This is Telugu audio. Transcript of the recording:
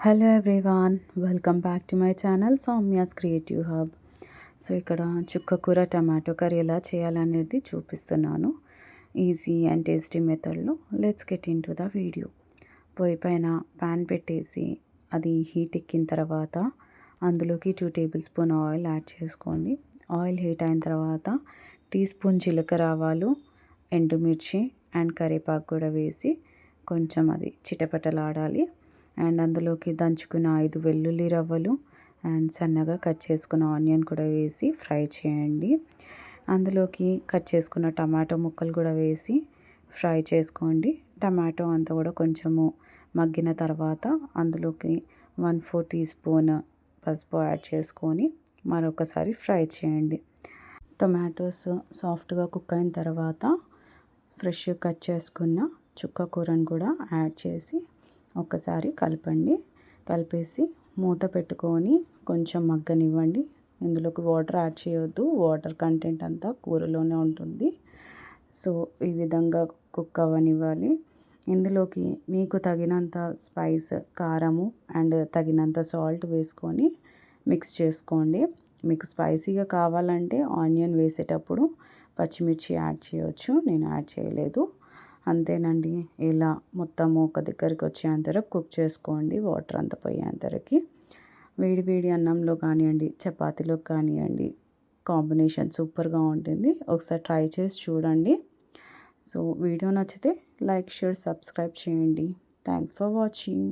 Hello everyone, welcome back to my channel Soumya's creative hub. So ఇక్కడ చుక్కకూర టమాటో కర్రీ ఎలా చేయాలనేది చూపిస్తున్నాను. ఈజీ అండ్ టేస్టీ మెథడ్లో. Let's get in to the video. పొయ్యి పైన ప్యాన్ పెట్టేసి అది హీట్ ఎక్కిన తర్వాత అందులోకి 2 టేబుల్ స్పూన్ ఆయిల్ యాడ్ చేసుకోండి. ఆయిల్ హీట్ అయిన తర్వాత టీ స్పూన్ జీలకర్ర ఆవాలు, ఎండుమిర్చి అండ్ కరివేపాకు కూడా వేసి కొంచెం అది చిటపటలాడాలి. అండ్ అందులోకి దంచుకున్న 5 వెల్లుల్లి రవ్వలు అండ్ సన్నగా కట్ చేసుకున్న ఆనియన్ కూడా వేసి ఫ్రై చేయండి. అందులోకి కట్ చేసుకున్న టమాటో ముక్కలు కూడా వేసి ఫ్రై చేసుకోండి. టమాటో అంతా కూడా కొంచెము మగ్గిన తర్వాత అందులోకి 1/4 టీ స్పూన్ పసుపు యాడ్ చేసుకొని మరొకసారి ఫ్రై చేయండి. టొమాటోస్ సాఫ్ట్గా కుక్ అయిన తర్వాత ఫ్రెష్ కట్ చేసుకున్న చుక్క కూరను కూడా యాడ్ చేసి ఒకసారి కలపండి. కలిపేసి మూత పెట్టుకొని కొంచెం మగ్గనివ్వండి. ఇందులోకి వాటర్ యాడ్ చేయొద్దు, వాటర్ కంటెంట్ అంతా కూరలోనే ఉంటుంది. సో ఈ విధంగా కుక్ అవ్వనివ్వాలి. ఇందులోకి మీకు తగినంత స్పైస్, కారము అండ్ తగినంత సాల్ట్ వేసుకొని మిక్స్ చేసుకోండి. మీకు స్పైసీగా కావాలంటే ఆనియన్ వేసేటప్పుడు పచ్చిమిర్చి యాడ్ చేయొచ్చు, నేను యాడ్ చేయలేదు. అంతేనండి. ఇలా మొత్తం ఒక దగ్గరికి వచ్చేంతవరకు కుక్ చేసుకోండి, వాటర్ అంతా పోయేంతవరకు. వేడి వేడి అన్నంలో కానివ్వండి, చపాతీలో కానివ్వండి, కాంబినేషన్ సూపర్గా ఉంటుంది. ఒకసారి ట్రై చేసి చూడండి. సో వీడియో నచ్చితే లైక్, షేర్, సబ్స్క్రైబ్ చేయండి. Thanks for watching.